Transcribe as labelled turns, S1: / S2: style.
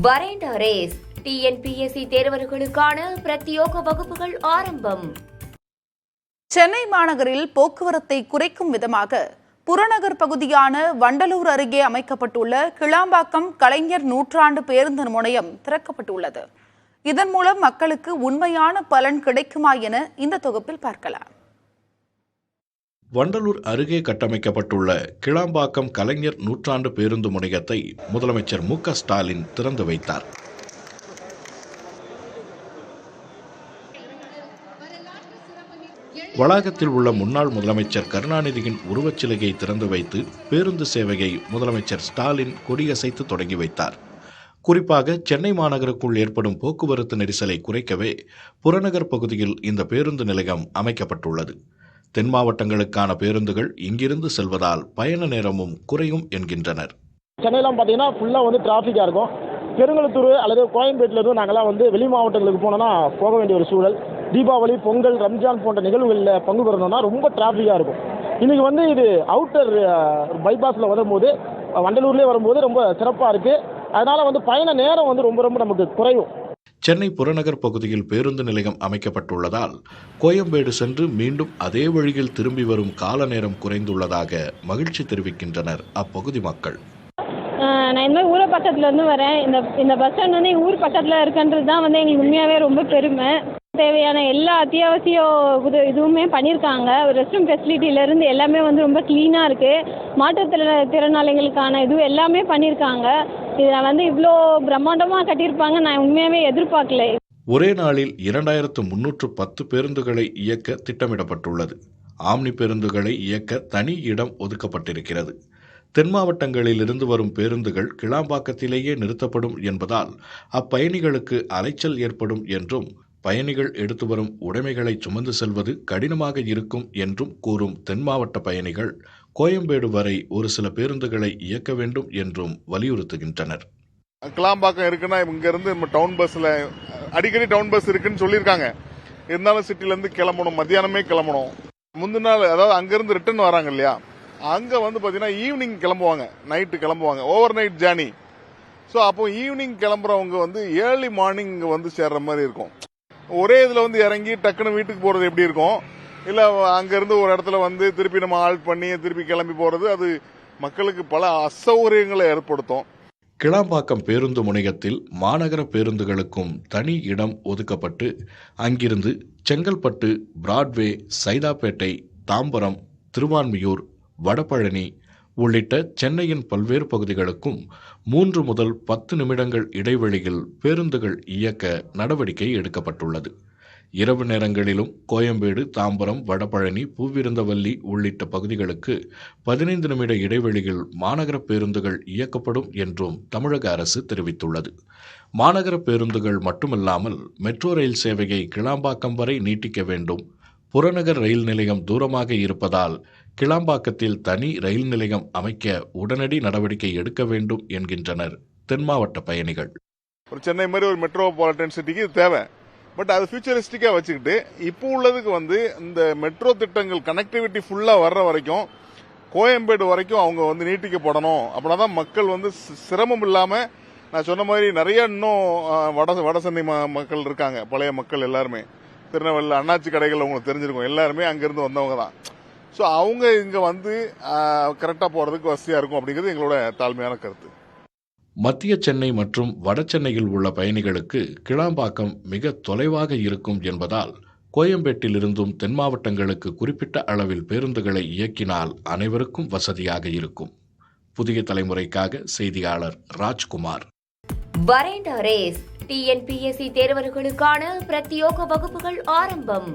S1: வரேண்ட race TNPSC தேர்வர்களுக்கான பிரத்யேக வகுப்புகள் ஆரம்பம்.
S2: சென்னை மாநகரில் போக்குவரத்தை குறைக்கும் விதமாக புறநகர் பகுதியான வண்டலூர் அருகே அமைக்கப்பட்டுள்ள கிளாம்பாக்கம் கலைஞர் நூற்றாண்டு பேருந்து முனையம் திறக்கப்பட்டுள்ளது. இதன் மூலம் மக்களுக்கு உண்மையான பலன் கிடைக்குமா என இந்த தொகுப்பில் பார்க்கலாம்.
S3: வண்டலூர் அருகே கட்டமைக்கப்பட்டுள்ள கிளாம்பாக்கம் கலைஞர் நூற்றாண்டு பேருந்து முனையத்தை முதலமைச்சர் மு.க. ஸ்டாலின் திறந்து வைத்தார். வளாகத்தில் உள்ள முன்னாள் முதலமைச்சர் கருணாநிதியின் உருவச்சிலையை திறந்து வைத்து பேருந்து சேவையை முதலமைச்சர் ஸ்டாலின் கொடியசைத்து தொடங்கி வைத்தார். குறிப்பாக சென்னை மாநகருக்குள் ஏற்படும் போக்குவரத்து நெரிசலை குறைக்கவே புறநகர் பகுதியில் இந்த பேருந்து நிலையம் அமைக்கப்பட்டுள்ளது. தென் மாவட்டங்களுக்கான பேருந்துகள் இங்கிருந்து செல்வதால் பயண நேரமும் குறையும் என்கின்றனர்.
S4: சென்னையெல்லாம் பார்த்தீங்கன்னா ஃபுல்லாக டிராஃபிக்காக இருக்கும். பெருங்கலத்தூர் அல்லது கோயம்பேட்டிலிருந்து நாங்கள்லாம் வெளி மாவட்டங்களுக்கு போனோன்னா போக வேண்டிய ஒரு சூழல். தீபாவளி, பொங்கல், ரம்ஜான் போன்ற நிகழ்வுகளில் பங்கு பெறணும்னா ரொம்ப டிராஃபிக்காக இருக்கும். இன்றைக்கி இது அவுட்டர் பைபாஸில் வரும்போது, வண்டலூர்லேயே வரும்போது ரொம்ப சிறப்பாக இருக்குது. அதனால் பயண நேரம் ரொம்ப ரொம்ப நமக்கு குறையும்.
S3: சென்னை புறநகர் பகுதியில் பேருந்து நிலையம் அமைக்கப்பட்டுள்ளதால் கோயம்பேடு சென்று மீண்டும் அதே வழியில் திரும்பி வரும் கால நேரம் குறைந்துள்ளதாக மகிழ்ச்சி தெரிவிக்கின்றனர் அப்பகுதி மக்கள்.
S5: நான் இந்த மாதிரி ஊரை பக்கத்துலேருந்து வரேன். இந்த பஸ் ஸ்டாண்ட் எங்கள் ஊர் பக்கத்தில் இருக்குன்றது தான் எங்களுக்கு உண்மையாகவே ரொம்ப பெருமை. தேவையான எல்லா அத்தியாவசிய இதுவுமே பண்ணியிருக்காங்க. ரெஸ்ட் ரூம் ஃபெசிலிட்டியிலேருந்து எல்லாமே ரொம்ப க்ளீனாக இருக்குது. மாற்றுத்திறனாளிகளுக்கான இது எல்லாமே பண்ணியிருக்காங்க. இதில் இவ்வளோ பிரம்மாண்டமாக கட்டியிருப்பாங்க நான் உண்மையாகவே எதிர்பார்க்கல.
S3: ஒரே நாளில் 2310 பேருந்துகளை இயக்க திட்டமிடப்பட்டுள்ளது. ஆம்னி பேருந்துகளை இயக்க தனி இடம் ஒதுக்கப்பட்டிருக்கிறது. தென் மாவட்டங்களில் இருந்து வரும் பேருந்துகள் கிளாம்பாக்கத்திலேயே நிறுத்தப்படும் என்பதால் அப்பயணிகளுக்கு அலைச்சல் ஏற்படும் என்றும் பயணிகள் எடுத்து வரும் உடைமைகளை சுமந்து செல்வது கடினமாக இருக்கும் என்றும் கூறும் தென் மாவட்ட பயணிகள் கோயம்பேடு வரை ஒரு சில பேருந்துகளை இயக்க வேண்டும் என்றும் வலியுறுத்துகின்றனர்.
S6: கிளாம்பாக்கம் இருக்குன்னா இங்கிருந்து டவுன் பஸ்ல அடிக்கடி டவுன் பஸ் இருக்குன்னு சொல்லியிருக்காங்க. இருந்தாலும் சிட்டில இருந்து கிளம்பணும், மத்தியானமே கிளம்பணும். முந்தின நாள் அதாவது அங்கிருந்து ரிட்டர்ன் வராங்க இல்லையா, அங்க பாத்தீங்கன்னா ஈவினிங் கிளம்புவாங்க, நைட்டு கிளம்புவாங்க, ஓவர் நைட் ஜேர்னி. ஸோ அப்போ ஈவினிங் கிளம்புறவங்க ஏர்லி மார்னிங் சேர்ற மாதிரி இருக்கும். ஒரே இதுல இறங்கி டக்குன்னு வீட்டுக்கு போறது எப்படி இருக்கும், இல்ல அங்கிருந்து ஒரு இடத்துல திருப்பி நம்ம ஆல்ட் பண்ணி திருப்பி கிளம்பி போறது, அது மக்களுக்கு பல அசௌகரியங்களை ஏற்படுத்தும்.
S3: கிளாம்பாக்கம் பேருந்து முனையத்தில் மாநகர பேருந்துகளுக்கும் தனி இடம் ஒதுக்கப்பட்டு அங்கிருந்து செங்கல்பட்டு, பிராட்வே, சைதாப்பேட்டை, தாம்பரம், திருவான்மியூர், வடபழனி உள்ளிட்ட சென்னையின் பல்வேறு பகுதிகளுக்கும் 3 முதல் 10 நிமிடங்கள் இடைவெளியில் பேருந்துகள் இயக்க நடவடிக்கை எடுக்கப்பட்டுள்ளது. இரவு நேரங்களிலும் கோயம்பேடு, தாம்பரம், வடபழனி, பூவிருந்தவல்லி உள்ளிட்ட பகுதிகளுக்கு 15 நிமிட இடைவெளியில் மாநகர பேருந்துகள் இயக்கப்படும் என்றும் தமிழக அரசு தெரிவித்துள்ளது. மாநகர பேருந்துகள் மட்டுமல்லாமல் மெட்ரோ ரயில் சேவையை கிளாம்பாக்கம் வரை நீட்டிக்க வேண்டும். புறநகர் ரயில் நிலையம் தூரமாக இருப்பதால் கிளாம்பாக்கத்தில் தனி ரயில் நிலையம் அமைக்க உடனடி நடவடிக்கை எடுக்க வேண்டும் என்கின்றனர் தென் மாவட்ட பயணிகள்.
S6: ஒரு சென்னை மாதிரி ஒரு மெட்ரோபாலிட்டன் சிட்டிக்கு இது தேவை. பட் அது ஃபியூச்சரிஸ்டிக்கா வச்சுக்கிட்டு இப்போ உள்ளதுக்கு இந்த மெட்ரோ திட்டங்கள் கனெக்டிவிட்டி ஃபுல்லா வர்ற வரைக்கும் கோயம்பேடு வரைக்கும் அவங்க நீட்டிக்கப்படணும். அப்படின்னா மக்கள் சிரமம் இல்லாம, நான் சொன்ன மாதிரி நிறைய இன்னும் வடசென்னை மக்கள் இருக்காங்க, பழைய மக்கள் எல்லாருமே. திருநெல்வேலி அண்ணாச்சி கடைகள் உங்களுக்கு தெரிஞ்சிருக்கும், எல்லாருமே அங்கிருந்து வந்தவங்க தான். ஸோ அவங்க இங்க கரெக்டா போறதுக்கு வசதியா இருக்கும் அப்படிங்கிறது எங்களோட தாழ்மையான கருத்து.
S3: மத்திய சென்னை மற்றும் வட சென்னையில் உள்ள பயணிகளுக்கு கிளாம்பாக்கம் மிக தொலைவாக இருக்கும் என்பதால் கோயம்பேட்டிலிருந்தும் தென் மாவட்டங்களுக்கு குறிப்பிட்ட அளவில் பேருந்துகளை இயக்கினால் அனைவருக்கும் வசதியாக இருக்கும். புதிய தலைமுறைக்காக செய்தியாளர் ராஜ்குமார்.
S1: வரேண்ட ரேஸ் டிஎன்பிஎஸ்சி தேர்வர்களுக்கான பிரத்யேக வகுப்புகள் ஆரம்பம்.